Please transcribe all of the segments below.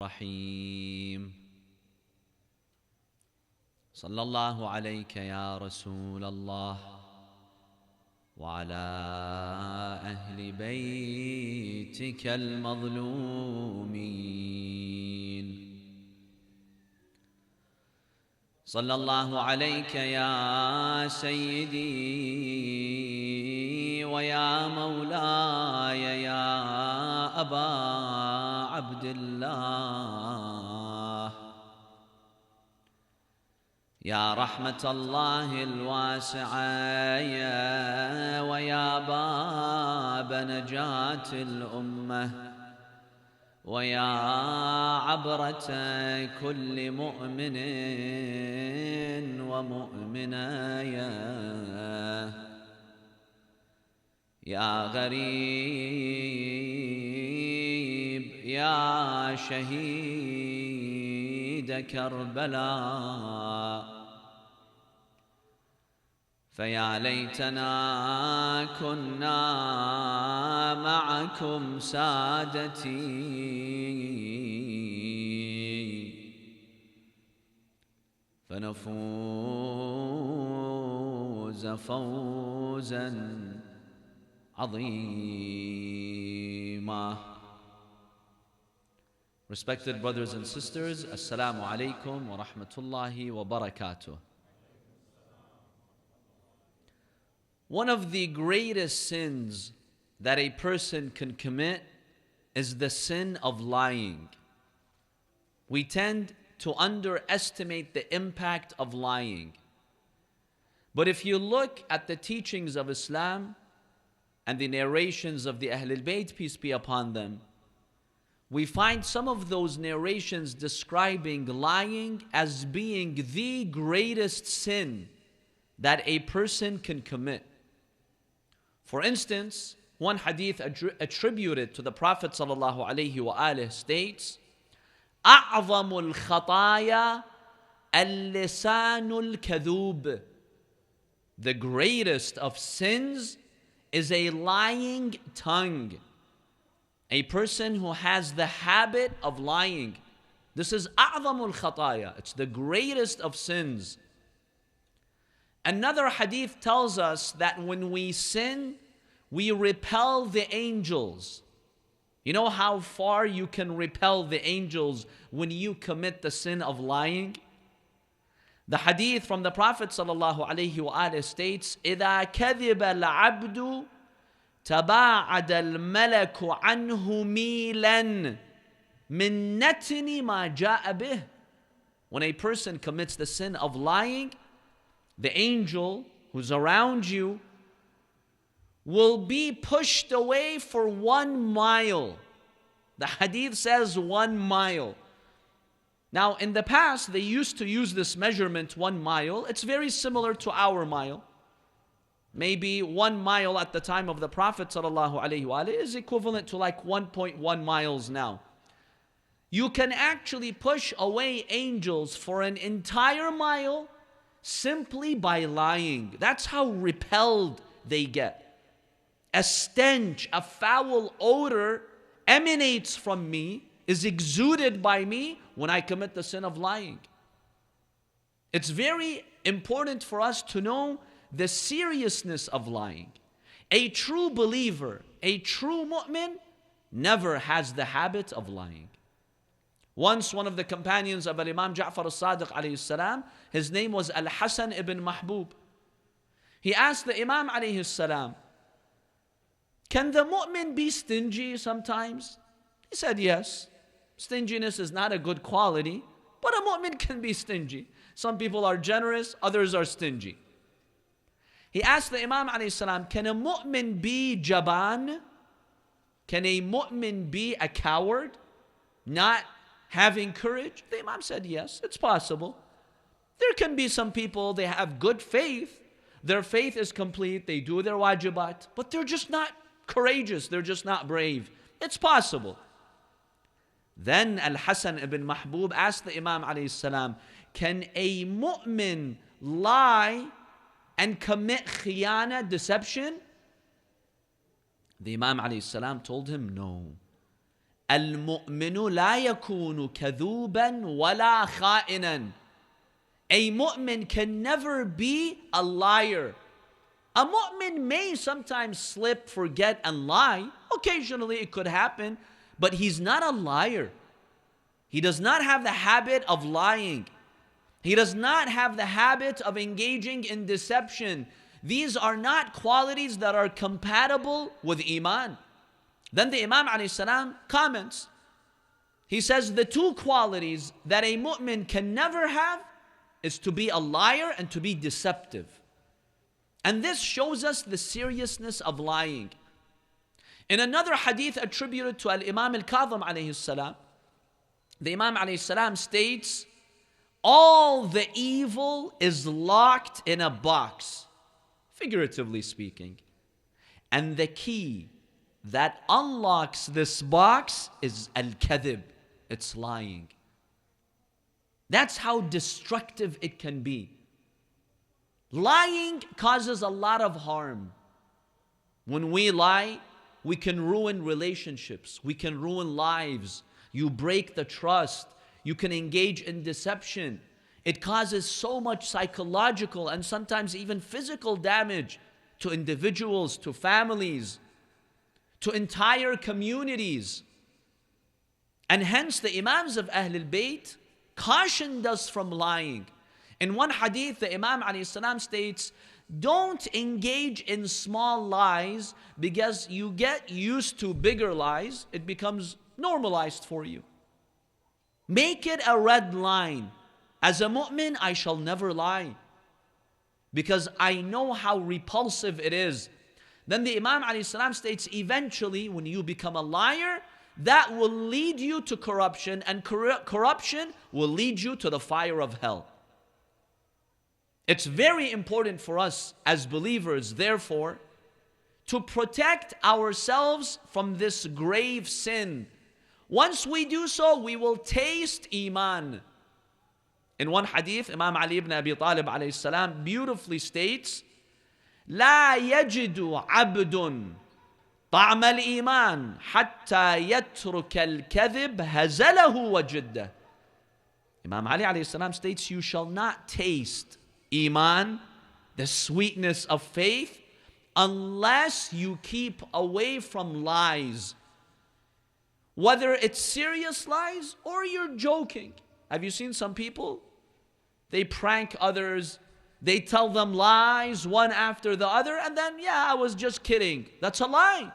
رحيم صلى الله عليك يا رسول الله وعلى أهل بيتك المظلومين صلى الله عليك يا سيدي ويا مولاي يا أبا عبد الله يا رحمة الله الواسعة ويا باب نجاة الأمة ويا عبرة كل مؤمن ومؤمنة يا غريب يا شهيد كربلاء فيا ليتنا كنا معكم سادتي فنفوز فوزا عظيما. Respected brothers and sisters, Assalamu alaikum wa rahmatullahi wa barakatuh. One of the greatest sins that a person can commit is the sin of lying. We tend to underestimate the impact of lying. But if you look at the teachings of Islam and the narrations of the Ahlul Bayt, peace be upon them, we find some of those narrations describing lying as being the greatest sin that a person can commit. For instance, one hadith attributed to the Prophet ﷺ states, أعظم الخطايا اللسان الكذوب. The greatest of sins is a lying tongue. A person who has the habit of lying. This is أعظم الخطايا. It's the greatest of sins. Another hadith tells us that when we sin, we repel the angels. You know how far you can repel the angels when you commit the sin of lying? The hadith from the Prophet ﷺ states, إِذَا كَذِبَ الْعَبْدُ تَبَاعَدَ الْمَلَكُ عَنْهُ مِيلًا مِنْ نَتْنِ مَا جَاءَ بِهِ. When a person commits the sin of lying, the angel who's around you will be pushed away for 1 mile. The hadith says 1 mile. Now, in the past, they used to use this measurement, 1 mile. It's very similar to our mile. Maybe 1 mile at the time of the Prophet ﷺ is equivalent to like 1.1 miles now. You can actually push away angels for an entire mile simply by lying. That's how repelled they get. A stench, a foul odor emanates from me, is exuded by me when I commit the sin of lying. It's very important for us to know the seriousness of lying. A true believer, a true mu'min, never has the habit of lying. Once one of the companions of Imam Ja'far al-Sadiq alayhi salam, his name was Al-Hasan ibn Mahbub. He asked the Imam alayhi salam, can the mu'min be stingy sometimes? He said yes. Stinginess is not a good quality, but a mu'min can be stingy. Some people are generous, others are stingy. He asked the Imam alayhi salam, can a mu'min be jaban? Can a mu'min be a coward? Not having courage? The Imam said yes, it's possible. There can be some people, they have good faith. Their faith is complete, they do their wajibat, but they're just not courageous, they're just not brave. It's possible. Then Al-Hasan ibn Mahbub asked the Imam alayhi salam, can a mu'min lie and commit khiyana, deception? The Imam alayhi salam told him, no. المؤمن لا يكون كذوبا ولا خائنا. A mu'min can never be a liar. A mu'min may sometimes slip, forget, and lie. Occasionally it could happen, but he's not a liar. He does not have the habit of lying. He does not have the habit of engaging in deception. These are not qualities that are compatible with Iman. Then the Imam ﷺ comments. He says the two qualities that a mu'min can never have is to be a liar and to be deceptive. And this shows us the seriousness of lying. In another hadith attributed to Imam al-Kadhim alayhi salam, the Imam alayhi salam states, all the evil is locked in a box, figuratively speaking. And the key that unlocks this box is al-kadhib, it's lying. That's how destructive it can be. Lying causes a lot of harm. When we lie, we can ruin relationships, we can ruin lives. You break the trust, you can engage in deception. It causes so much psychological and sometimes even physical damage to individuals, to families, to entire communities. And hence the Imams of Ahlul Bayt cautioned us from lying. In one hadith, the Imam ﷺ states, don't engage in small lies because you get used to bigger lies. It becomes normalized for you. Make it a red line. As a mu'min, I shall never lie because I know how repulsive it is. Then the Imam ﷺ states, eventually when you become a liar, that will lead you to corruption, and corruption will lead you to the fire of hell. It's very important for us as believers, therefore, to protect ourselves from this grave sin. Once we do so, we will taste Iman. In one hadith, Imam Ali ibn Abi Talib alayhi salam beautifully states, لا يجد عبد طعم الإيمان حتى يترك الكذب هزله وجده. Imam Ali alayhi salam states, you shall not taste Iman, the sweetness of faith, unless you keep away from lies. Whether it's serious lies or you're joking. Have you seen some people? They prank others. They tell them lies one after the other, and then, yeah, I was just kidding. That's a lie.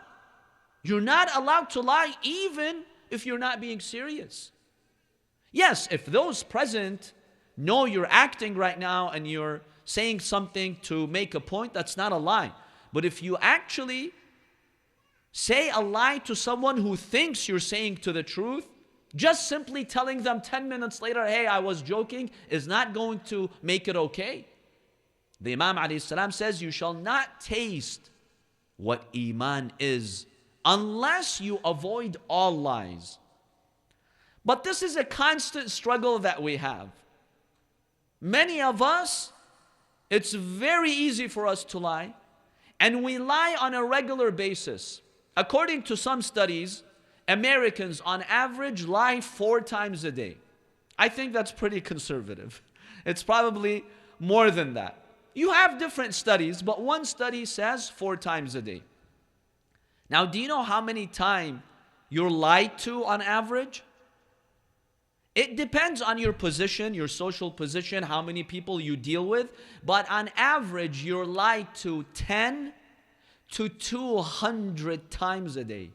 You're not allowed to lie even if you're not being serious. Yes, if those present know you're acting right now and you're saying something to make a point, that's not a lie. But if you actually say a lie to someone who thinks you're saying to the truth, just simply telling them 10 minutes later, hey, I was joking, is not going to make it okay. The Imam ﷺ says, you shall not taste what Iman is unless you avoid all lies. But this is a constant struggle that we have. Many of us, it's very easy for us to lie, and we lie on a regular basis. According to some studies, Americans on average lie 4 times a day. I think that's pretty conservative. It's probably more than that. You have different studies, but one study says 4 times a day. Now, do you know how many times you're lied to on average? It depends on your position, your social position, how many people you deal with, but on average, you're lied to 10 to 200 times a day.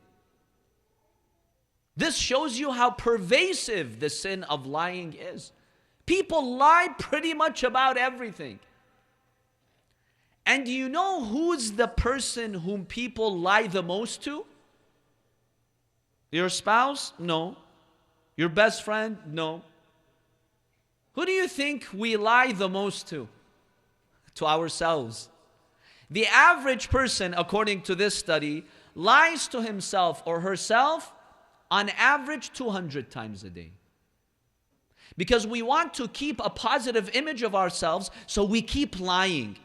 This shows you how pervasive the sin of lying is. People lie pretty much about everything. And do you know who's the person whom people lie the most to? Your spouse? No. Your best friend? No. Who do you think we lie the most to? To ourselves. The average person, according to this study, lies to himself or herself on average 200 times a day. Because we want to keep a positive image of ourselves, so we keep lying.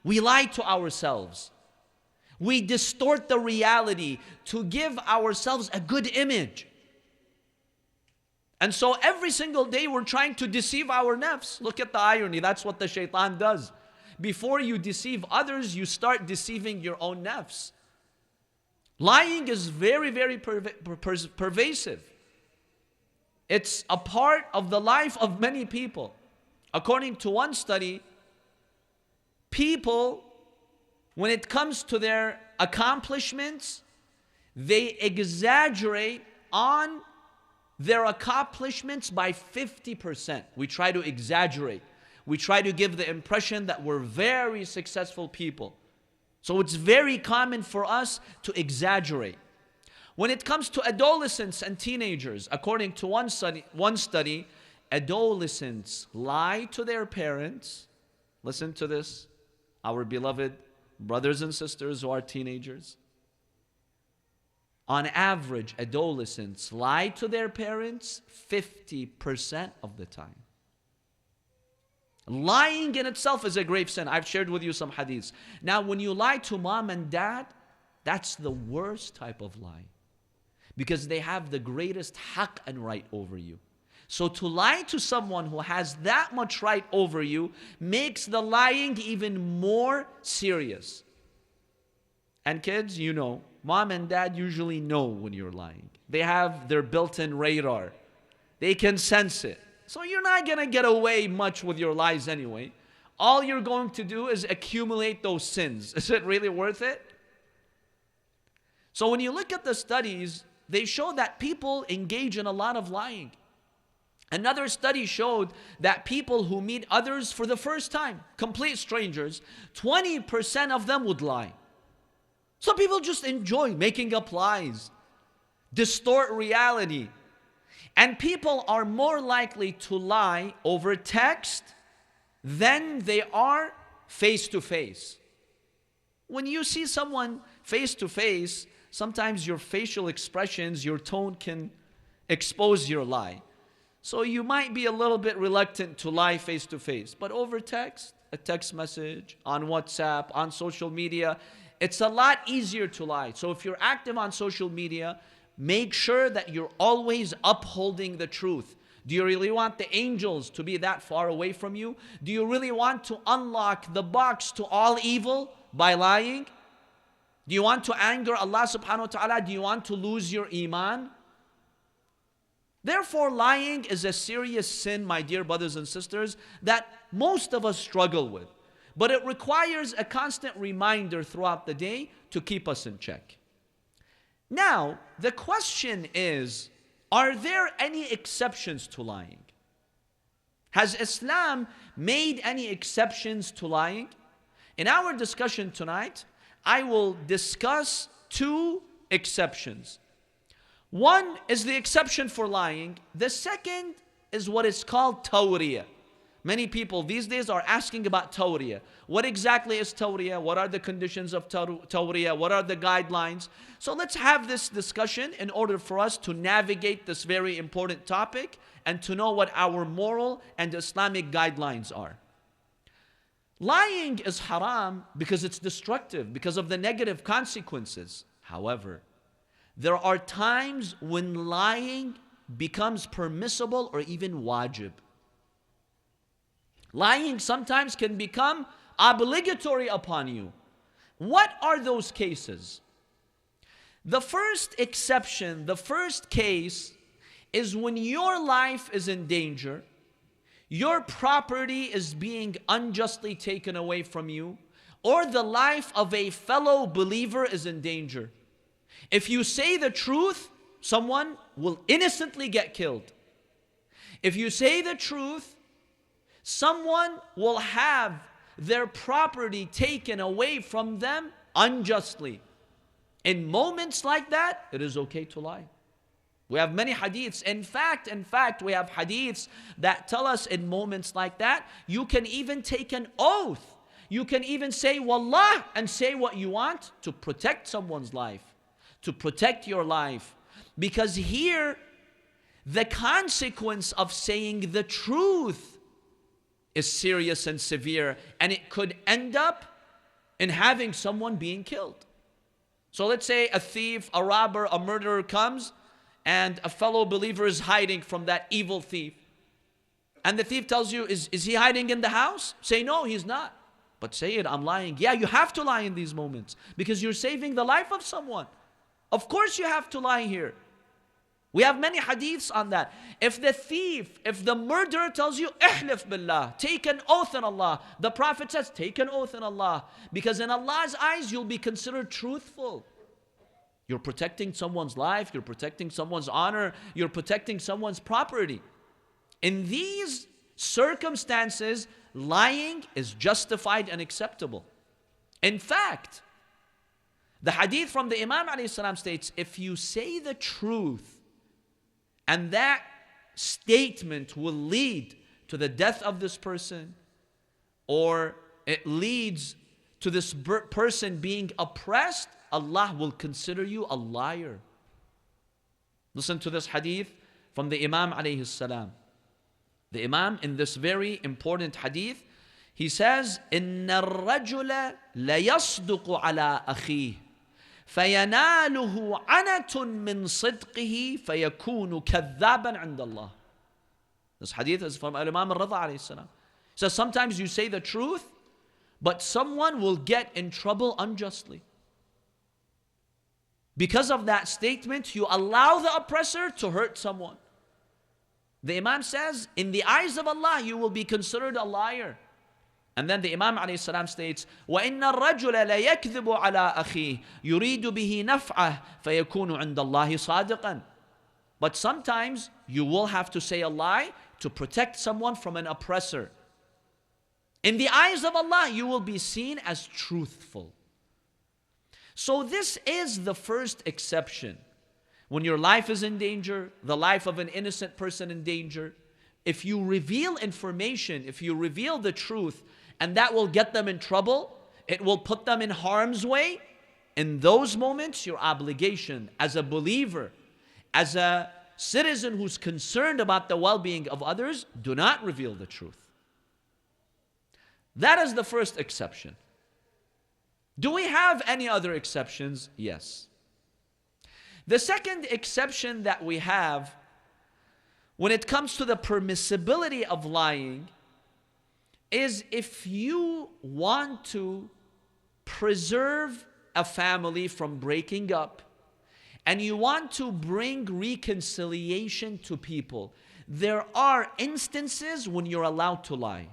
We lie to ourselves. We distort the reality to give ourselves a good image. And so every single day we're trying to deceive our nafs. Look at the irony. That's what the shaitan does. Before you deceive others, you start deceiving your own nafs. Lying is very, very pervasive. It's a part of the life of many people. According to one study, people, when it comes to their accomplishments, they exaggerate on their accomplishments by 50%. We try to exaggerate. We try to give the impression that we're very successful people. So it's very common for us to exaggerate. When it comes to adolescents and teenagers, according to one study, adolescents lie to their parents. Listen to this, our beloved brothers and sisters who are teenagers. On average, adolescents lie to their parents 50% of the time. Lying in itself is a grave sin. I've shared with you some hadiths. Now, when you lie to mom and dad, that's the worst type of lie, because they have the greatest haqq and right over you. So to lie to someone who has that much right over you makes the lying even more serious. And kids, you know, mom and dad usually know when you're lying. They have their built-in radar. They can sense it. So you're not going to get away much with your lies anyway. All you're going to do is accumulate those sins. Is it really worth it? So when you look at the studies, they show that people engage in a lot of lying. Another study showed that people who meet others for the first time, complete strangers, 20% of them would lie. Some people just enjoy making up lies, distort reality. And people are more likely to lie over text than they are face to face. When you see someone face to face, sometimes your facial expressions, your tone can expose your lie. So you might be a little bit reluctant to lie face to face. But over text, a text message, on WhatsApp, on social media, it's a lot easier to lie. So if you're active on social media, make sure that you're always upholding the truth. Do you really want the angels to be that far away from you? Do you really want to unlock the box to all evil by lying? Do you want to anger Allah subhanahu wa ta'ala? Do you want to lose your iman? Therefore, lying is a serious sin, my dear brothers and sisters, that most of us struggle with. But it requires a constant reminder throughout the day to keep us in check. Now, the question is, are there any exceptions to lying? Has Islam made any exceptions to lying? In our discussion tonight, I will discuss two exceptions. One is the exception for lying. The second is what is called Tawriyah. Many people these days are asking about Tawriyah. What exactly is Tawriyah? What are the conditions of Tawriyah? What are the guidelines? So let's have this discussion in order for us to navigate this very important topic and to know what our moral and Islamic guidelines are. Lying is haram because it's destructive, because of the negative consequences. However, there are times when lying becomes permissible or even wajib. Lying sometimes can become obligatory upon you. What are those cases? The first exception, the first case, is when your life is in danger, your property is being unjustly taken away from you, or the life of a fellow believer is in danger. If you say the truth, someone will innocently get killed. If you say the truth, someone will have their property taken away from them unjustly. In moments like that, it is okay to lie. We have many hadiths. In fact, we have hadiths that tell us in moments like that, you can even take an oath. You can even say wallah and say what you want to protect someone's life, to protect your life. Because here, the consequence of saying the truth is serious and severe, and it could end up in having someone being killed. So let's say a thief, a robber, a murderer comes and a fellow believer is hiding from that evil thief. And the thief tells you, is he hiding in the house? Say, no, he's not. But say it, I'm lying. Yeah, you have to lie in these moments because you're saving the life of someone. Of course you have to lie here. We have many hadiths on that. If the murderer tells you, ihlif billah, take an oath in Allah. The Prophet says, take an oath in Allah. Because in Allah's eyes, you'll be considered truthful. You're protecting someone's life, you're protecting someone's honor, you're protecting someone's property. In these circumstances, lying is justified and acceptable. In fact, the hadith from the Imam ﷺ states, if you say the truth, and that statement will lead to the death of this person, or it leads to this person being oppressed, Allah will consider you a liar. Listen to this hadith from the Imam alayhi salam. The Imam, in this very important hadith, he says, إِنَّ الرَّجُلَ لَيَصْدُقُ عَلَىٰ أَخِيهِ فَيَنَالُهُ عَنَةٌ مِّن صِدْقِهِ فَيَكُونُ كَذَّابًا عِنْدَ اللَّهِ. This hadith is from Imam al-Rida alayhi salam. He says, sometimes you say the truth, but someone will get in trouble unjustly. Because of that statement, you allow the oppressor to hurt someone. The Imam says, in the eyes of Allah, you will be considered a liar. And then the Imam alayhi salam states, وَإِنَّ الرَّجُلَ لَيَكْذِبُ عَلَىٰ أَخِيهِ يُرِيدُ بِهِ نَفْعَهِ فَيَكُونُ عِنْدَ اللَّهِ صَادِقًا. But sometimes you will have to say a lie to protect someone from an oppressor. In the eyes of Allah, you will be seen as truthful. So this is the first exception. When your life is in danger, the life of an innocent person in danger, if you reveal information, if you reveal the truth, and that will get them in trouble, it will put them in harm's way, in those moments, your obligation as a believer, as a citizen who's concerned about the well-being of others, do not reveal the truth. That is the first exception. Do we have any other exceptions? Yes. The second exception that we have when it comes to the permissibility of lying is if you want to preserve a family from breaking up and you want to bring reconciliation to people, there are instances when you're allowed to lie.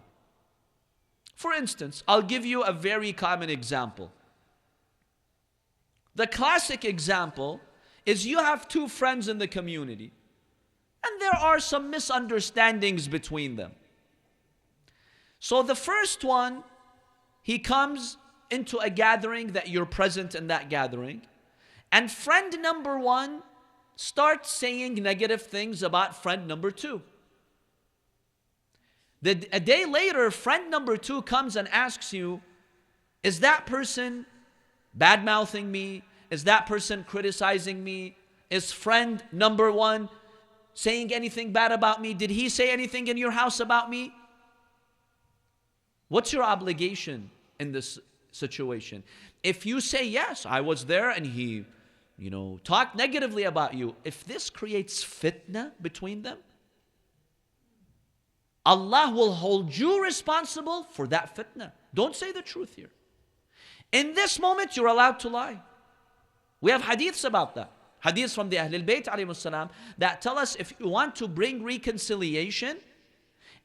For instance, I'll give you a very common example. The classic example is you have two friends in the community, and there are some misunderstandings between them. So the first one, he comes into a gathering that you're present in that gathering, and friend number one starts saying negative things about friend number two. A day later, friend number two comes and asks you, is that person bad-mouthing me? Is that person criticizing me? Is friend number one saying anything bad about me? Did he say anything in your house about me? What's your obligation in this situation? If you say, yes, I was there and he, talked negatively about you, if this creates fitna between them, Allah will hold you responsible for that fitna. Don't say the truth here. In this moment, you're allowed to lie. We have hadiths about that. Hadiths from the Ahlul Bayt ﷺ that tell us if you want to bring reconciliation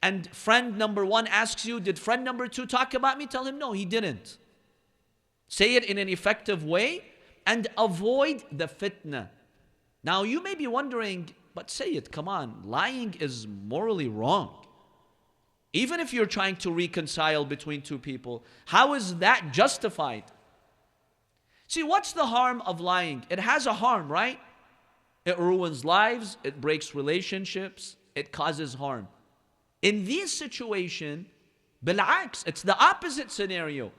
and friend number one asks you, did friend number two talk about me? Tell him, no, he didn't. Say it in an effective way and avoid the fitna. Now you may be wondering, but say it, come on, lying is morally wrong. Even if you're trying to reconcile between two people, how is that justified? See, what's the harm of lying? It has a harm, right? It ruins lives, it breaks relationships, it causes harm. In this situation, bil'aks, it's the opposite scenario.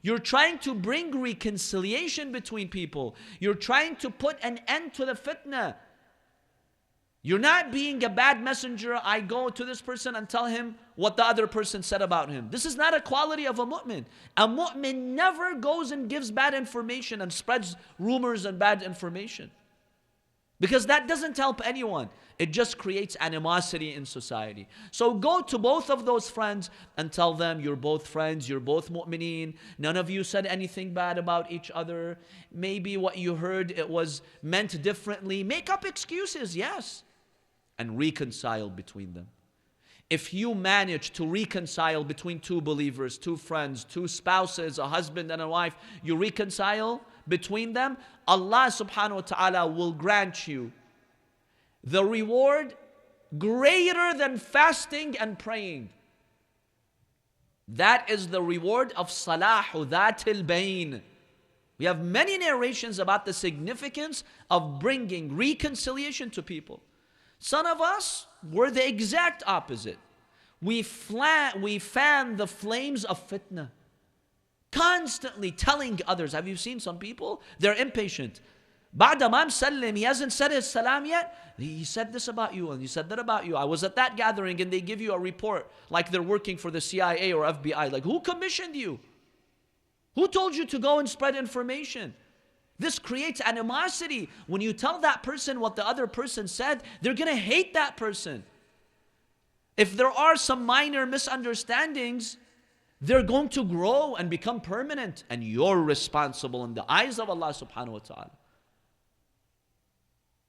You're trying to bring reconciliation between people. You're trying to put an end to the fitna. You're not being a bad messenger. I go to this person and tell him what the other person said about him. This is not a quality of a mu'min. A mu'min never goes and gives bad information and spreads rumors and bad information. Because that doesn't help anyone. It just creates animosity in society. So go to both of those friends and tell them you're both friends, you're both mu'mineen. None of you said anything bad about each other. Maybe what you heard, it was meant differently. Make up excuses, yes. And reconcile between them. If you manage to reconcile between two believers, two friends, two spouses, a husband and a wife, you reconcile between them, Allah subhanahu wa ta'ala will grant you the reward greater than fasting and praying. That is the reward of salahu dhatil bayn. We have many narrations about the significance of bringing reconciliation to people. Some of us were the exact opposite. We fan the flames of fitna. Constantly telling others. Have you seen some people? They're impatient. بعد ما مسلم, he hasn't said his salam yet. He said this about you and he said that about you. I was at that gathering, and they give you a report like they're working for the CIA or FBI. Like, who commissioned you? Who told you to go and spread information? This creates animosity. When you tell that person what the other person said, they're going to hate that person. If there are some minor misunderstandings, they're going to grow and become permanent, and you're responsible in the eyes of Allah subhanahu wa ta'ala.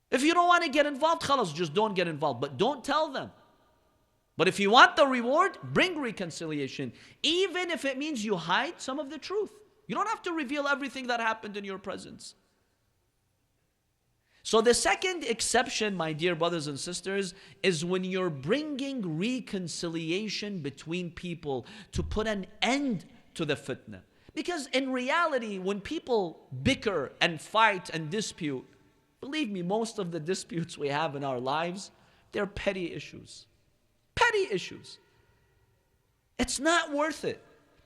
If you don't want to get involved, khalas, just don't get involved, but don't tell them. But if you want the reward, bring reconciliation, even if it means you hide some of the truth. You don't have to reveal everything that happened in your presence. So the second exception, my dear brothers and sisters, is when you're bringing reconciliation between people to put an end to the fitna. Because in reality, when people bicker and fight and dispute, believe me, most of the disputes we have in our lives, they're petty issues. Petty issues. It's not worth it.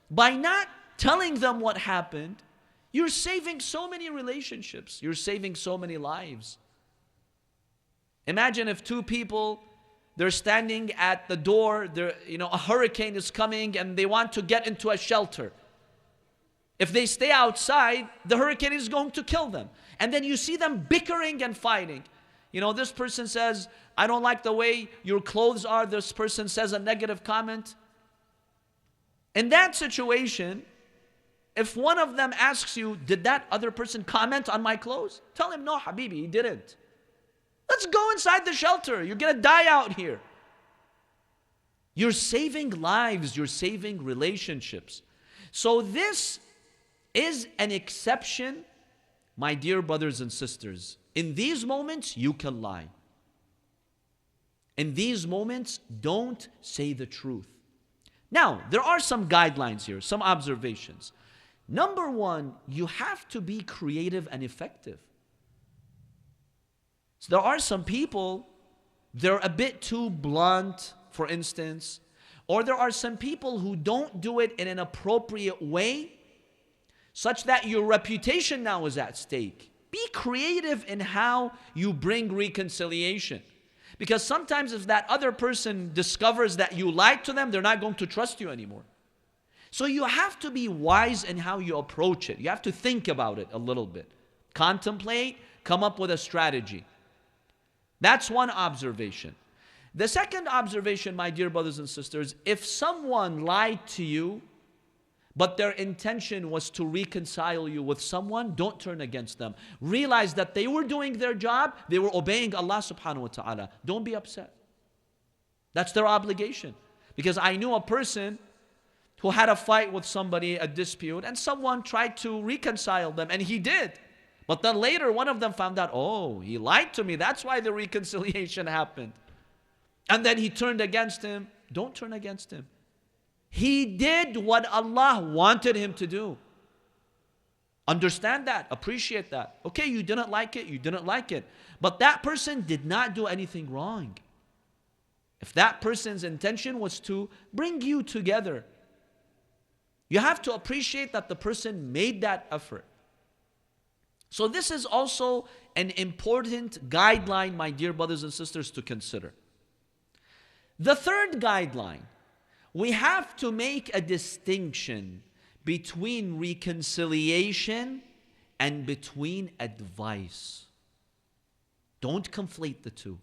By not telling them what happened, you're saving so many relationships. You're saving so many lives. Imagine if two people, they're standing at the door, a hurricane is coming and they want to get into a shelter. If they stay outside, the hurricane is going to kill them. And then you see them bickering and fighting. This person says, I don't like the way your clothes are. This person says a negative comment. In that situation, if one of them asks you, did that other person comment on my clothes? Tell him, no, Habibi, he didn't. Let's go inside the shelter. You're going to die out here. You're saving lives. You're saving relationships. So this is an exception, my dear brothers and sisters. In these moments, you can lie. In these moments, don't say the truth. Now, there are some guidelines here, some observations. Number one, you have to be creative and effective. So there are some people, they're a bit too blunt, for instance, or there are some people who don't do it in an appropriate way, such that your reputation now is at stake. Be creative in how you bring reconciliation. Because sometimes if that other person discovers that you lied to them, they're not going to trust you anymore. So you have to be wise in how you approach it. You have to think about it a little bit. Contemplate, come up with a strategy. That's one observation. The second observation, my dear brothers and sisters, if someone lied to you, but their intention was to reconcile you with someone, don't turn against them. Realize that they were doing their job, they were obeying Allah subhanahu wa ta'ala. Don't be upset. That's their obligation. Because I knew a person who had a fight with somebody, a dispute, and someone tried to reconcile them, and he did. But then later, one of them found out, oh, he lied to me. That's why the reconciliation happened. And then he turned against him. Don't turn against him. He did what Allah wanted him to do. Understand that. Appreciate that. Okay, you didn't like it. You didn't like it. But that person did not do anything wrong. If that person's intention was to bring you together, you have to appreciate that the person made that effort. So this is also an important guideline, my dear brothers and sisters, to consider. The third guideline, we have to make a distinction between reconciliation and between advice. Don't conflate the two.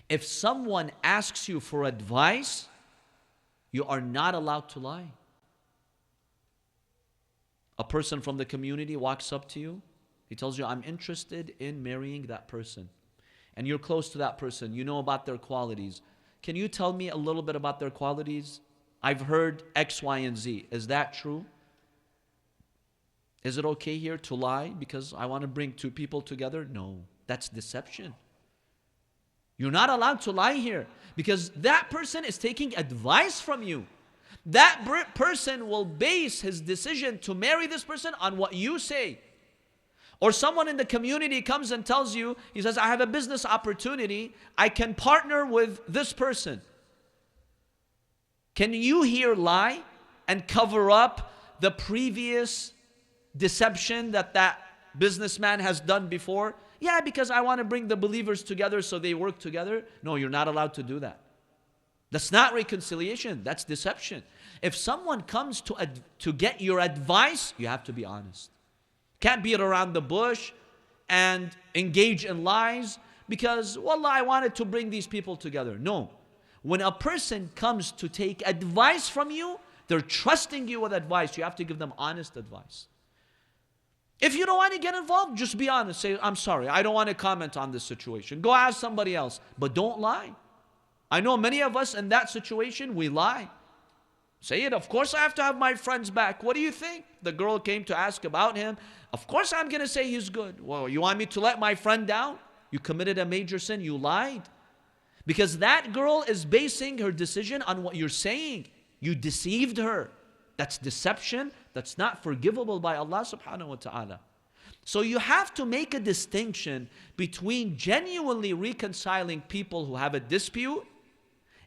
If someone asks you for advice, you are not allowed to lie. A person from the community walks up to you. He tells you, I'm interested in marrying that person. And you're close to that person. You know about their qualities. Can you tell me a little bit about their qualities? I've heard X, Y, and Z. Is that true? Is it okay here to lie because I want to bring two people together? No, that's deception. You're not allowed to lie here because that person is taking advice from you. That person will base his decision to marry this person on what you say. Or someone in the community comes and tells you, he says, I have a business opportunity. I can partner with this person. Can you here lie and cover up the previous deception that businessman has done before? Yeah, because I want to bring the believers together so they work together. No, you're not allowed to do that. That's not reconciliation. That's deception. If someone comes to get your advice, you have to be honest. Can't beat around the bush and engage in lies because, wallah, I wanted to bring these people together. No. When a person comes to take advice from you, they're trusting you with advice. You have to give them honest advice. If you don't want to get involved, just be honest. Say, I'm sorry, I don't want to comment on this situation. Go ask somebody else. But don't lie. I know many of us in that situation, we lie. Say it, of course I have to have my friends back. What do you think? The girl came to ask about him. Of course I'm going to say he's good. Well, you want me to let my friend down? You committed a major sin. You lied. Because that girl is basing her decision on what you're saying. You deceived her. That's deception. That's not forgivable by Allah subhanahu wa ta'ala. So you have to make a distinction between genuinely reconciling people who have a dispute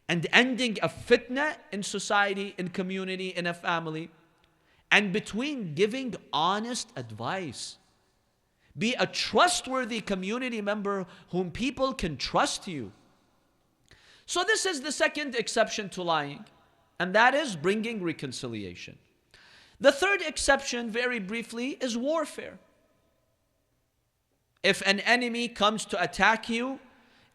and ending a fitna in society, in community, in a family, and between giving honest advice. Be a trustworthy community member whom people can trust you. So this is the second exception to lying, and that is bringing reconciliation. The third exception, very briefly, is warfare. If an enemy comes to attack you,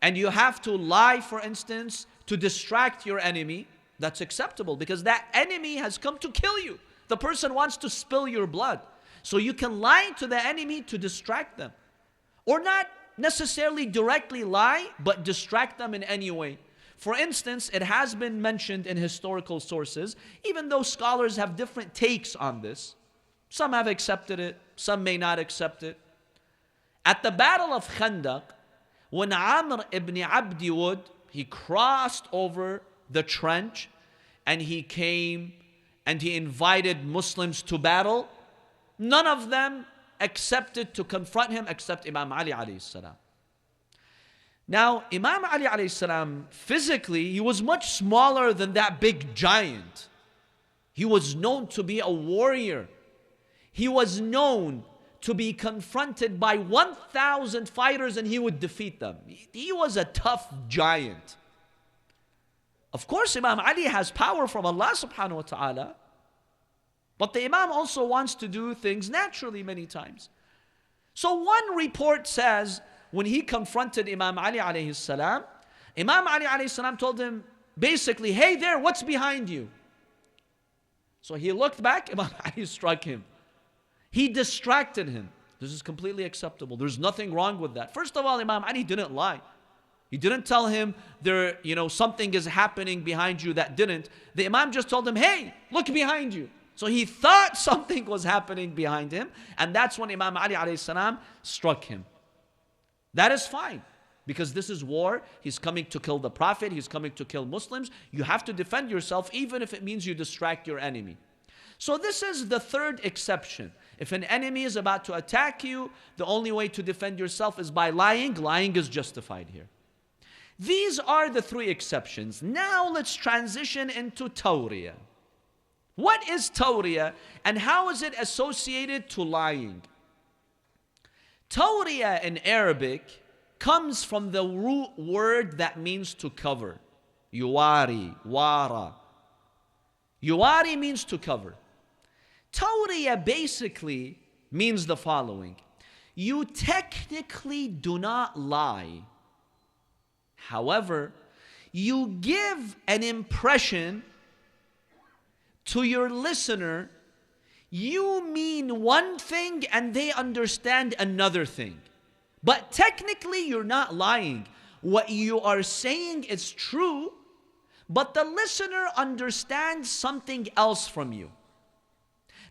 and you have to lie, for instance, to distract your enemy, that's acceptable because that enemy has come to kill you. The person wants to spill your blood. So you can lie to the enemy to distract them. Or not necessarily directly lie, but distract them in any way. For instance, it has been mentioned in historical sources, even though scholars have different takes on this. Some have accepted it, some may not accept it. At the Battle of Khandaq, when Amr ibn Abdi Wud, he crossed over the trench and he came and he invited Muslims to battle. None of them accepted to confront him except Imam Ali alayhi salam. Now, Imam Ali alayhi salam, physically, he was much smaller than that big giant. He was known to be a warrior. He was known to be confronted by 1,000 fighters and he would defeat them. He was a tough giant. Of course, Imam Ali has power from Allah subhanahu wa ta'ala, but the Imam also wants to do things naturally many times. So one report says, when he confronted Imam Ali alayhi salam, Imam Ali alayhi salam told him, basically, hey there, what's behind you? So he looked back, Imam Ali struck him. He distracted him. This is completely acceptable. There's nothing wrong with that. First of all, Imam Ali didn't lie. He didn't tell him something is happening behind you that didn't. The Imam just told him, hey, look behind you. So he thought something was happening behind him, and that's when Imam Ali alayhi salam struck him. That is fine, because this is war. He's coming to kill the Prophet. He's coming to kill Muslims. You have to defend yourself, even if it means you distract your enemy. So this is the third exception. If an enemy is about to attack you, the only way to defend yourself is by lying. Lying is justified here. These are the three exceptions. Now let's transition into Tawriyah. What is Tawriyah and how is it associated to lying? Tawriyah in Arabic comes from the root word that means to cover. Yuwari, wara. Yuwari means to cover. Tawriyah basically means the following. you technically do not lie. However, you give an impression to your listener, you mean one thing and they understand another thing. But technically you're not lying. What you are saying is true, but the listener understands something else from you.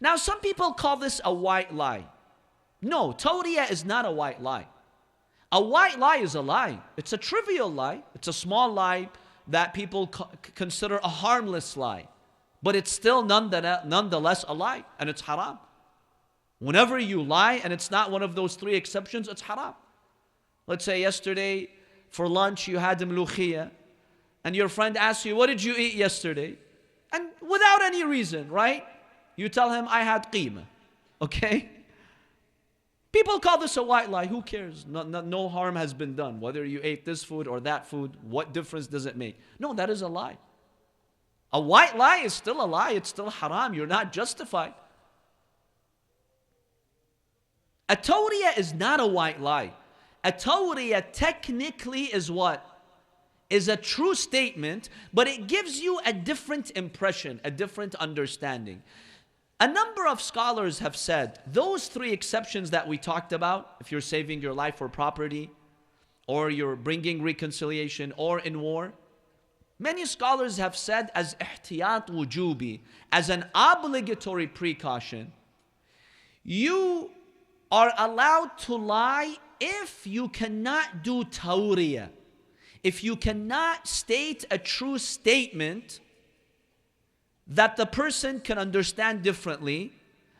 Now some people call this a white lie. No, Toria is not a white lie. A white lie is a lie. It's a trivial lie. It's a small lie that people consider a harmless lie. But it's still nonetheless a lie, and it's haram. Whenever you lie and it's not one of those three exceptions, it's haram. Let's say yesterday for lunch you had mlukhiyah, and your friend asks you, what did you eat yesterday? And without any reason, right? You tell him, I had qima. Okay? People call this a white lie. Who cares? No harm has been done. Whether you ate this food or that food, what difference does it make? No, that is a lie. A white lie is still a lie. It's still haram. You're not justified. A Tawriyah is not a white lie. A Tawriyah technically is what? Is a true statement, but it gives you a different impression, a different understanding. A number of scholars have said those three exceptions that we talked about, if you're saving your life or property, or you're bringing reconciliation, or in war, many scholars have said as ihtiyat wujubi, as an obligatory precaution, you are allowed to lie if you cannot do tawriyah. If you cannot state a true statement that the person can understand differently,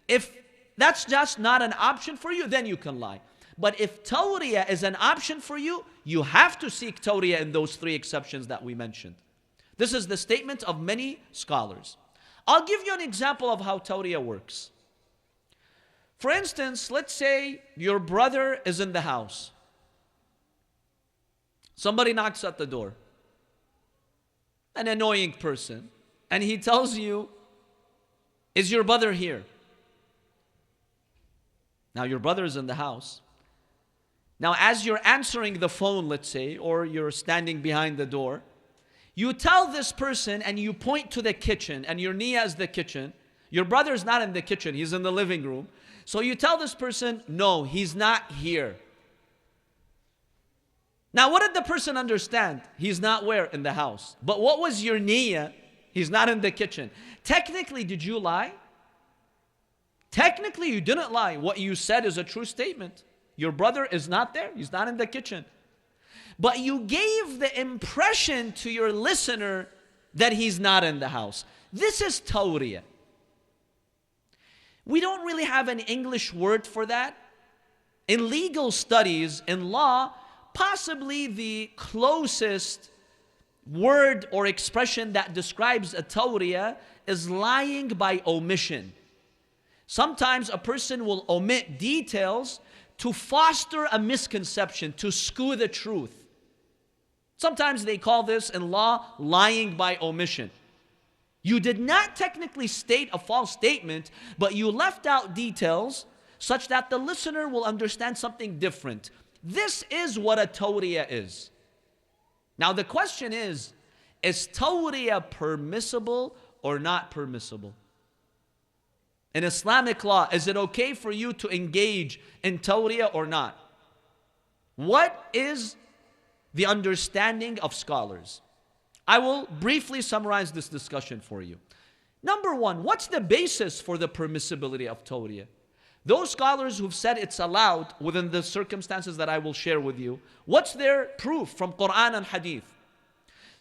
if that's just not an option for you, then you can lie. But if Tawriyah is an option for you, you have to seek Tawriyah in those three exceptions that we mentioned. This is the statement of many scholars. I'll give you an example of how Tawriyah works. For instance, let's say your brother is in the house. Somebody knocks at the door. An annoying person. And he tells you, is your brother here? Now your brother is in the house. Now as you're answering the phone, let's say, or you're standing behind the door, you tell this person and you point to the kitchen, and your niyyah is the kitchen. Your brother is not in the kitchen, he's in the living room. So you tell this person, no, he's not here. Now what did the person understand? He's not where? In the house. But what was your niyyah? He's not in the kitchen. Technically, did you lie? Technically, you didn't lie. What you said is a true statement. Your brother is not there. He's not in the kitchen. But you gave the impression to your listener that he's not in the house. This is Tawriyah. We don't really have an English word for that. In legal studies, in law, possibly the closest word or expression that describes a Tawriyah is lying by omission. Sometimes a person will omit details to foster a misconception, to skew the truth. Sometimes they call this in law lying by omission. You did not technically state a false statement, but you left out details such that the listener will understand something different. This is what a Tawriyah is. Now the question is Tawriyah permissible or not permissible? In Islamic law, is it okay for you to engage in Tawriyah or not? What is the understanding of scholars? I will briefly summarize this discussion for you. Number one, what's the basis for the permissibility of Tawriyah? Those scholars who've said it's allowed within the circumstances that I will share with you, what's their proof from Quran and Hadith?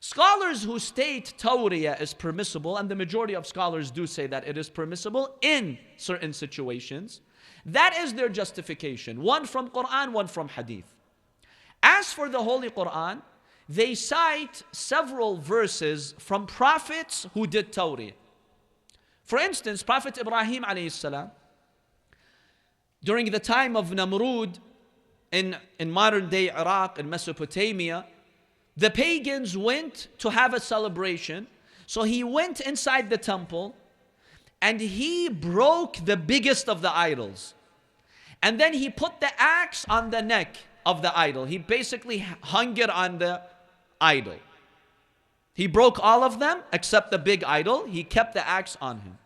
Scholars who state Tawriyah is permissible, and the majority of scholars do say that it is permissible in certain situations, that is their justification. One from Quran, one from Hadith. As for the Holy Quran, they cite several verses from prophets who did Tawriyah. For instance, Prophet Ibrahim alayhi salam, during the time of Namrud in modern day Iraq and Mesopotamia, the pagans went to have a celebration. So he went inside the temple and he broke the biggest of the idols. And then he put the axe on the neck of the idol. He basically hung it on the idol. He broke all of them except the big idol. He kept the axe on him.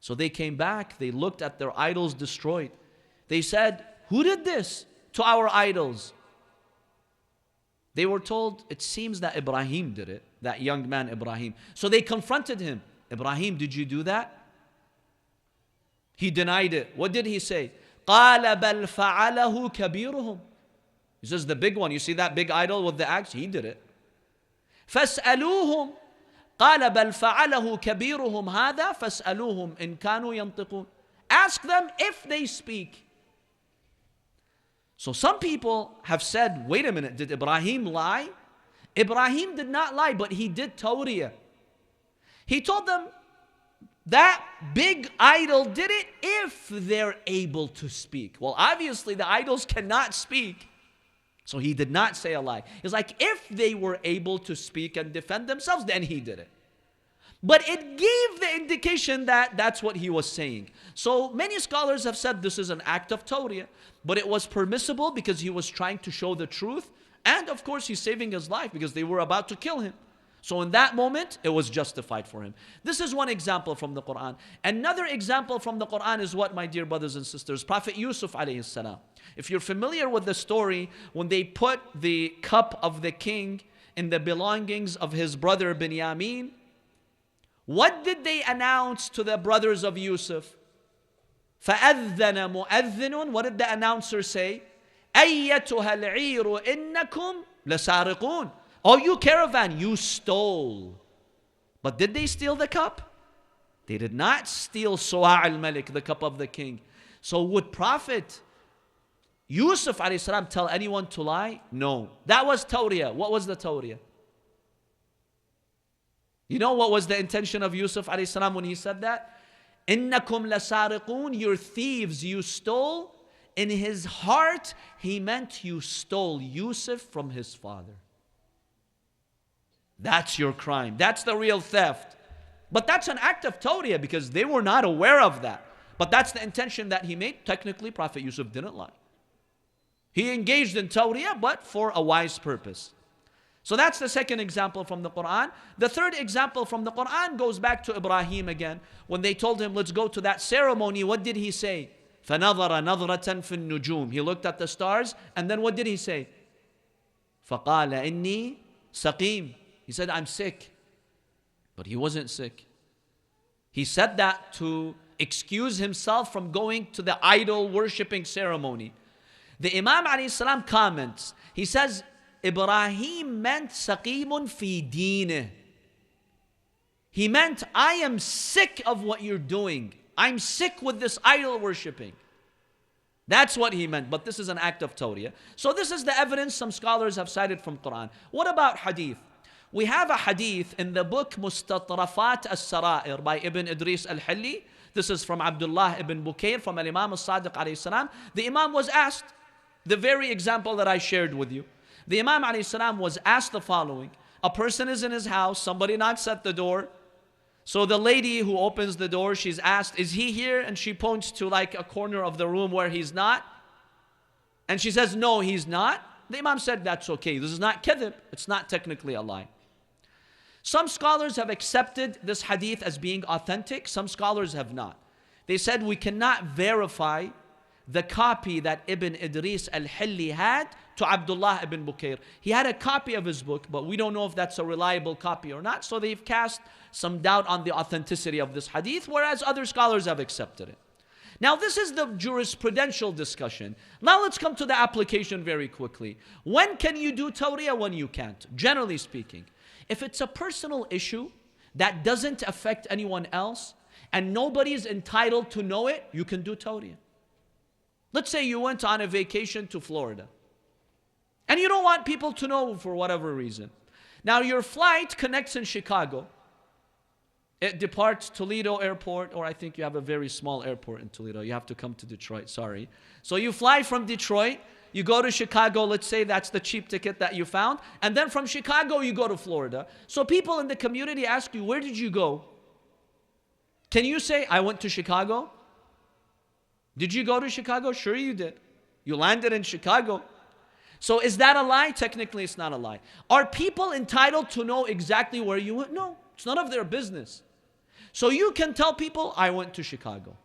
So they came back. They looked at their idols destroyed. They said, who did this to our idols? They were told, it seems that Ibrahim did it. That young man Ibrahim. So they confronted him. Ibrahim, did you do that? He denied it. What did he say? قَالَ بَلْ فَعَلَهُ كَبِيرُهُم. He says, the big one, you see that big idol with the axe? He did it. فَاسْأَلُوهُمْ قَالَ بَلْ فَعَلَهُ كَبِيرُهُمْ هَذَا فَاسْأَلُوهُمْ إِن كَانُوا يَنْطِقُونَ. Ask them if they speak. So some people have said, wait a minute, did Ibrahim lie? Ibrahim did not lie, but he did Tawriyah. He told them that big idol did it if they're able to speak. Well, obviously the idols cannot speak. So he did not say a lie. It's like if they were able to speak and defend themselves, then he did it. But it gave the indication that that's what he was saying. So many scholars have said this is an act of Tawriyah. But it was permissible because he was trying to show the truth. And of course he's saving his life because they were about to kill him. So in that moment, it was justified for him. This is one example from the Quran. Another example from the Quran is what, my dear brothers and sisters, Prophet Yusuf alayhi salam. If you're familiar with the story, when they put the cup of the king in the belongings of his brother Binyamin, what did they announce to the brothers of Yusuf? فَأَذَّنَ مُؤَذِّنٌ. What did the announcer say? أَيَّتُهَا الْعِيرُ إِنَّكُمْ لَسَارِقُونَ. Oh, you caravan, you stole. But did they steal the cup? They did not steal Suwa' al-Malik, the cup of the king. So would Prophet Yusuf alayhi salam tell anyone to lie? No. That was Tawriyah. What was the Tawriyah? You know what was the intention of Yusuf alayhi salam when he said that? إِنَّكُمْ لَسَارِقُونَ. You're thieves, you stole. In his heart, he meant you stole Yusuf from his father. That's your crime. That's the real theft. But that's an act of Tawriyah because they were not aware of that. But that's the intention that he made. Technically, Prophet Yusuf didn't lie. He engaged in Tawriyah, but for a wise purpose. So that's the second example from the Quran. The third example from the Quran goes back to Ibrahim again. When they told him, let's go to that ceremony, what did he say? فَنَظَرَ نَظْرَةً فِي النُّجُومِ. He looked at the stars, and then what did he say? فَقَالَ إِنِّي سَقِيمٌ. He said, I'm sick. But he wasn't sick. He said that to excuse himself from going to the idol worshipping ceremony. The Imam alayhi salam comments. He says, Ibrahim meant saqimun fi deenih. He meant, I am sick of what you're doing. I'm sick with this idol worshipping. That's what he meant. But this is an act of Tawriyah. So this is the evidence some scholars have cited from Quran. What about hadith? We have a hadith in the book Mustatrafat al-Sara'ir by Ibn Idris al-Hilli. This is from Abdullah ibn Baqer from Imam al-Sadiq alayhi salam. The Imam was asked, the very example that I shared with you. The Imam alayhi salam was asked the following. A person is in his house, somebody knocks at the door. So the lady who opens the door, she's asked, is he here? And she points to like a corner of the room where he's not. And she says, no, he's not. The Imam said, that's okay. This is not kadhib. It's not technically a lie. Some scholars have accepted this hadith as being authentic. Some scholars have not. They said we cannot verify the copy that Ibn Idris al-Hilli had to Abdullah ibn Baqer. He had a copy of his book, but we don't know if that's a reliable copy or not. So they've cast some doubt on the authenticity of this hadith, whereas other scholars have accepted it. Now this is the jurisprudential discussion. Now let's come to the application very quickly. When can you do Tawriyah? When you can't, generally speaking. If it's a personal issue that doesn't affect anyone else and nobody is entitled to know it, you can do Tawriyah. Let's say you went on a vacation to Florida and you don't want people to know for whatever reason. Now your flight connects in Chicago. It departs Toledo airport, or I think you have a very small airport in Toledo. You have to come to Detroit, sorry. So you fly from Detroit, you go to Chicago, let's say that's the cheap ticket that you found, and then from Chicago you go to Florida. So people in the community ask you, where did you go? Can you say, I went to Chicago? Did you go to Chicago? Sure you did. You landed in Chicago. So is that a lie? Technically, it's not a lie. Are people entitled to know exactly where you went? No, it's none of their business. So you can tell people, I went to Chicago.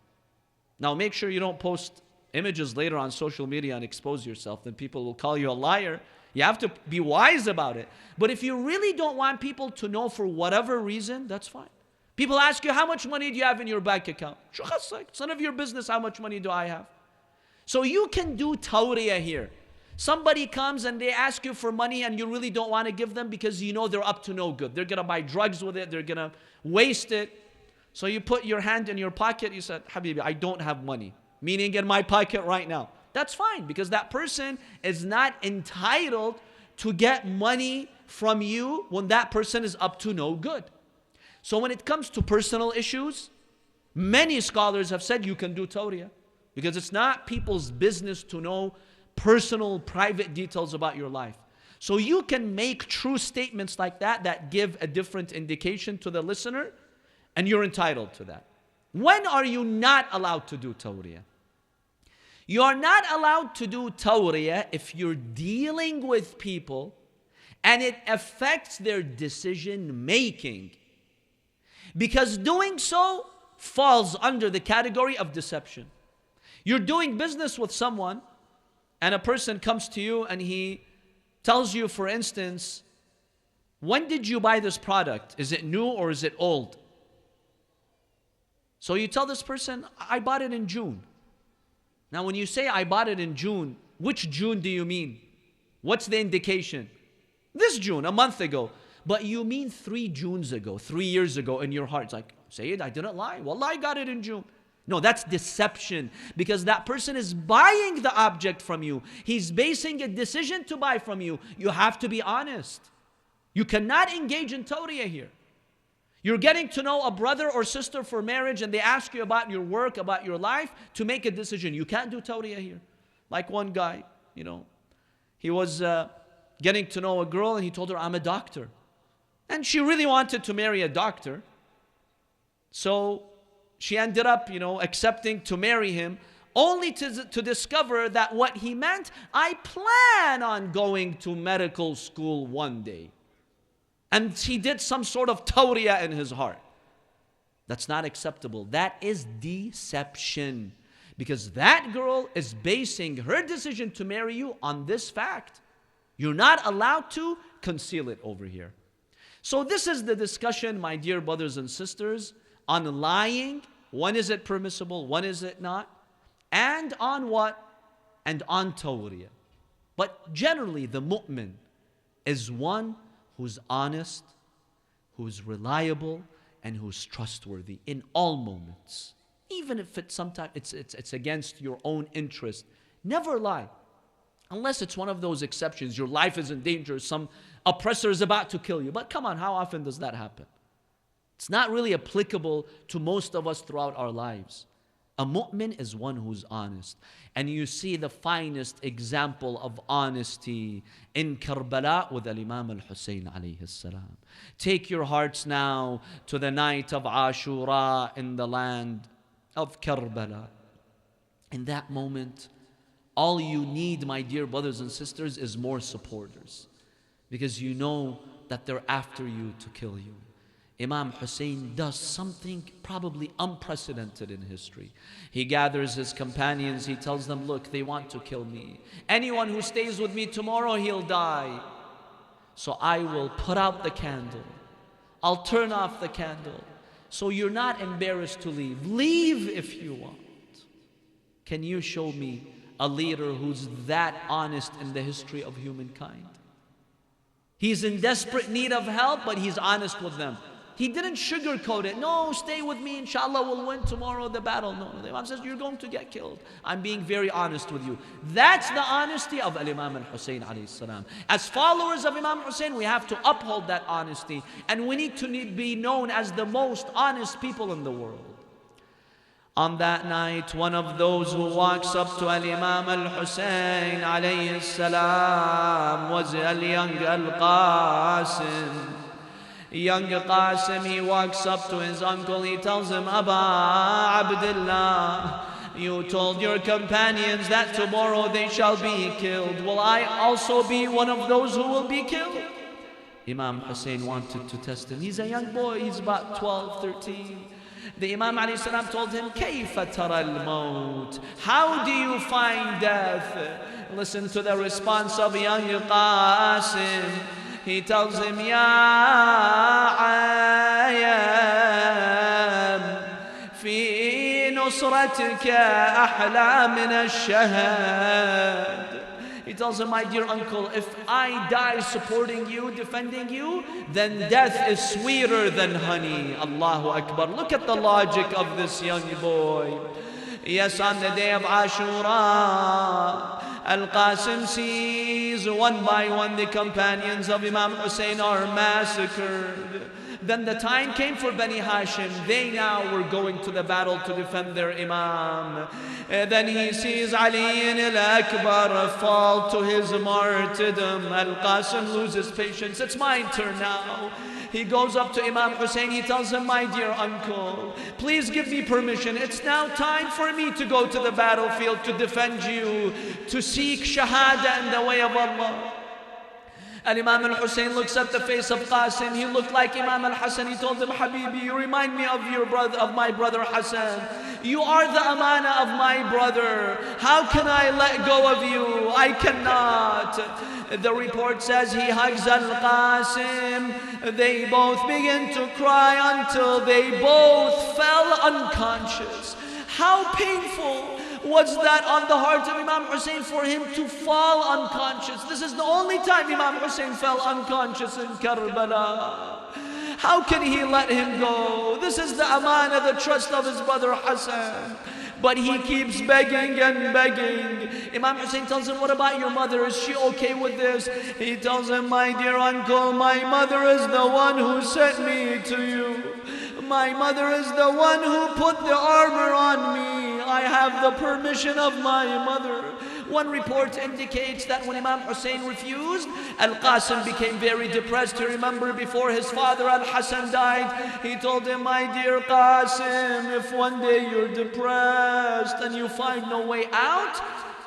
Now make sure you don't post images later on social media and expose yourself. Then people will call you a liar. You have to be wise about it. But if you really don't want people to know for whatever reason, that's fine. People ask you, how much money do you have in your bank account? It's none of your business how much money do I have. So you can do Tawriyah here. Somebody comes and they ask you for money and you really don't want to give them because you know they're up to no good. They're going to buy drugs with it. They're going to waste it. So you put your hand in your pocket. You said, Habibi, I don't have money. Meaning in my pocket right now. That's fine because that person is not entitled to get money from you when that person is up to no good. So when it comes to personal issues, many scholars have said you can do Tawriyah because it's not people's business to know personal, private details about your life. So you can make true statements like that that give a different indication to the listener, and you're entitled to that. When are you not allowed to do Tawriyah? You are not allowed to do Tawriyah if you're dealing with people and it affects their decision making. Because doing so falls under the category of deception. You're doing business with someone and a person comes to you and he tells you, for instance, when did you buy this product? Is it new or is it old? So you tell this person, I bought it in June. Now when you say I bought it in June, which June do you mean? What's the indication? This June, a month ago. But you mean 3 Junes ago, 3 years ago in your heart. It's like, say it, I didn't lie. Wallah, I got it in June. No, that's deception because that person is buying the object from you. He's basing a decision to buy from you. You have to be honest. You cannot engage in Tawriyah here. You're getting to know a brother or sister for marriage and they ask you about your work, about your life to make a decision. You can't do Tawriyah here. Like one guy, he was getting to know a girl and he told her, I'm a doctor. And she really wanted to marry a doctor. So she ended up, accepting to marry him only to discover that what he meant, I plan on going to medical school one day. And he did some sort of Tawriyah in his heart. That's not acceptable. That is deception. Because that girl is basing her decision to marry you on this fact. You're not allowed to conceal it over here. So this is the discussion, my dear brothers and sisters, on lying. When is it permissible? When is it not? And on what? And on Tawriyah. But generally, the mu'min is one who's honest, who's reliable, and who's trustworthy in all moments. Even if sometimes it's against your own interest. Never lie. Unless it's one of those exceptions. Your life is in danger. Some oppressor is about to kill you. But come on, how often does that happen? It's not really applicable to most of us throughout our lives. A mu'min is one who's honest. And you see the finest example of honesty in Karbala with Imam Hussein alayhi salam. Take your hearts now to the night of Ashura in the land of Karbala. In that moment, all you need, my dear brothers and sisters, is more supporters. Because you know that they're after you to kill you. Imam Hussein does something probably unprecedented in history. He gathers his companions, he tells them, look, they want to kill me. Anyone who stays with me tomorrow, he'll die. So I will put out the candle. I'll turn off the candle. So you're not embarrassed to leave. Leave if you want. Can you show me a leader who's that honest in the history of humankind? He's in desperate need of help, but he's honest with them. He didn't sugarcoat it. No, stay with me, inshallah, we'll win tomorrow the battle. No, the Imam says, you're going to get killed. I'm being very honest with you. That's the honesty of Imam Hussein alayhi salam. As followers of Imam Hussein, we have to uphold that honesty. And we need to be known as the most honest people in the world. On that night, one of those who walks up to Imam al-Hussein alayhi salam was young al-Qasim. Young Qasim, he walks up to his uncle, he tells him, Aba Abdullah, You told your companions that tomorrow they shall be killed. Will I also be one of those who will be killed? Imam Hussein wanted to test him. He's a young boy, he's about 12, 13. The Imam ﷺ told him, كَيْفَ تَرَى الْمَوْتِ? How do you find death? Listen to the response of young Qasim. He tells him, يَا عَيَّامْ في نصرتك أحلى من الشهاد. He tells him, my dear uncle, if I die supporting you, defending you, then death is sweeter than honey. Allahu Akbar. Look at the logic of this young boy. Yes, on the day of Ashura, Al-Qasim sees one by one the companions of Imam Hussein are massacred. Then the time came for Bani Hashim. They now were going to the battle to defend their Imam. Then he sees Ali al-Akbar fall to his martyrdom. Al-Qasim loses patience. It's my turn now. He goes up to Imam Hussein. He tells him, my dear uncle, please give me permission. It's now time for me to go to the battlefield to defend you, to seek shahada in the way of Allah. Imam al-Hussein looks at the face of Qasim. He looked like Imam al-Hassan. He told him, Habibi, you remind me of your brother, of my brother Hassan. You are the amana of my brother. How can I let go of you? I cannot. The report says he hugs al-Qasim. They both begin to cry until they both fell unconscious. How painful was that on the heart of Imam Hussein for him to fall unconscious? This is the only time Imam Hussein fell unconscious in Karbala. How can he let him go? This is the amana, the trust of his brother Hassan. But he keeps begging and begging. Imam Hussein tells him, what about your mother? Is she okay with this? He tells him, my dear uncle, my mother is the one who sent me to you. My mother is the one who put the armor on me. I have the permission of my mother. One report indicates that when Imam Hussein refused, Al-Qasim became very depressed. You remember before his father Al-Hassan died, he told him, my dear Qasim, if one day you're depressed and you find no way out,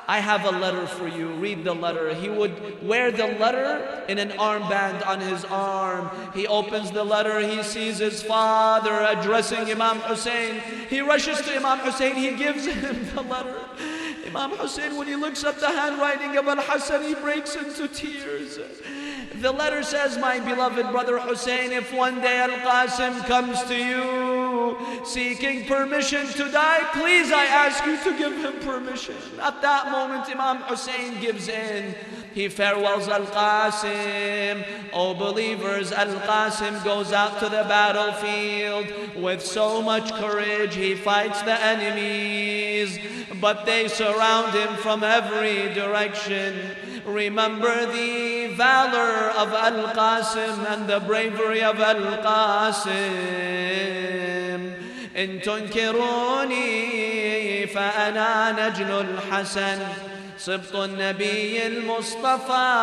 I have a letter for you. Read the letter. He would wear the letter in an armband on his arm. He opens the letter. He sees his father addressing Imam Hussein. He rushes to Imam Hussein. He gives him the letter. Imam Hussein, when he looks at the handwriting of Al-Hassan, he breaks into tears. The letter says, my beloved brother Hussein, if one day Al-Qasim comes to you seeking permission to die, please I ask you to give him permission. At that moment, Imam Hussein gives in. He farewells Al-Qasim. Oh believers, Al-Qasim goes out to the battlefield with so much courage. He fights the enemies, but they surround him from every direction. Remember the valor of Al-Qasim and the bravery of Al-Qasim. إن تنكروني فأنا نجل الحسن صبط النبي المصطفى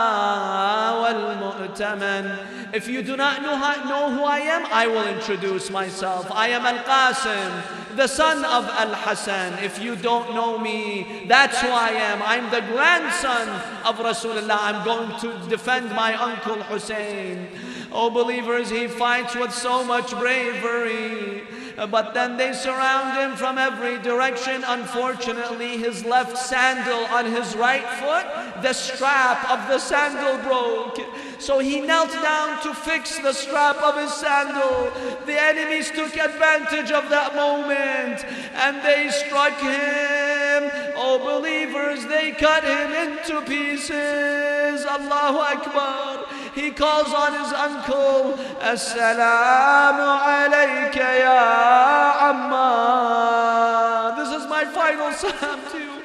والمؤتمن. If you do not know who I am, I will introduce myself. I am Al-Qasim, the son of Al-Hassan. If you don't know me, that's who I am. I'm the grandson of Rasulullah. I'm going to defend my uncle Hussein. Oh believers, he fights with so much bravery. But then they surround him from every direction. Unfortunately, his left sandal on his right foot, the strap of the sandal broke. So he knelt down to fix the strap of his sandal. The enemies took advantage of that moment and they struck him. Oh believers, they cut him into pieces. Allahu Akbar. He calls on his uncle, Assalamu alayka ya Amma. This is my final salam to you.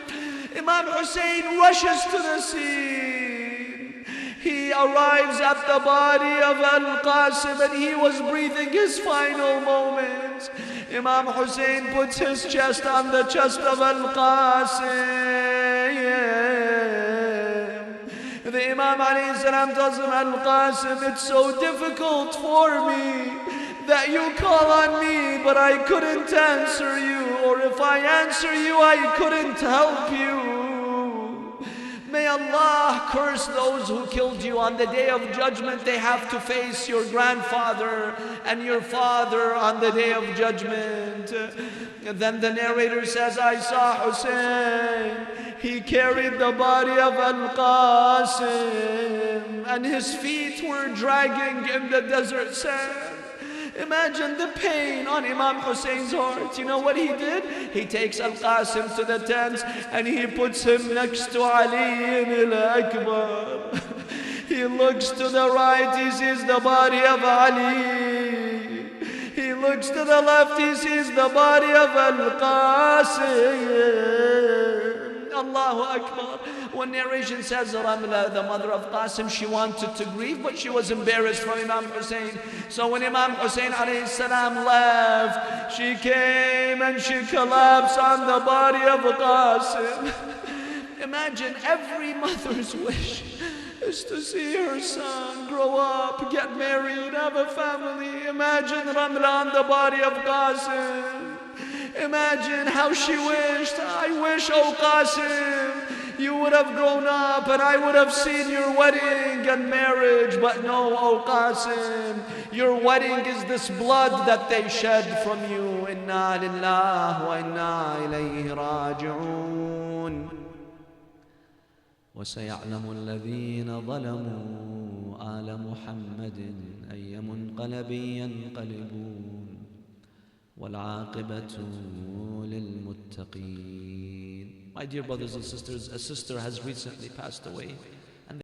Imam Hussein rushes to the scene. He arrives at the body of Al-Qasim and he was breathing his final moments. Imam Hussein puts his chest on the chest of Al-Qasim. The Imam alayhi salam tells him, Al-Qasim, it's so difficult for me that you call on me, but I couldn't answer you, or if I answer you, I couldn't help you. May Allah curse those who killed you. On the day of judgment, they have to face your grandfather and your father on the day of judgment. And then the narrator says, I saw Hussein. He carried the body of Al-Qasim, and his feet were dragging in the desert sand. Imagine the pain on Imam Hussein's heart. You know what he did? He takes Al-Qasim to the tents and he puts him next to Ali al-Akbar. He looks to the right, he sees the body of Ali. He looks to the left, he sees the body of Al-Qasim. Allahu Akbar. One narration says Ramla, the mother of Qasim, she wanted to grieve, but she was embarrassed from Imam Hussein. So when Imam Hussein alayhi salam left, she came and she collapsed on the body of Qasim. Imagine every mother's wish is to see her son grow up, get married, have a family. Imagine Ramla on the body of Qasim. Imagine how she wished, I wish, oh Qasim, you would have grown up and I would have seen your wedding and marriage. But no, oh Qasim, your wedding is this blood that they shed from you. Inna lillahi wa inna ilayhi raji'un. وسيعلم الذين ظلموا آل محمد أي منقلب ينقلبون والعاقبة للمتقين. My dear brothers and sisters, a sister has recently passed away.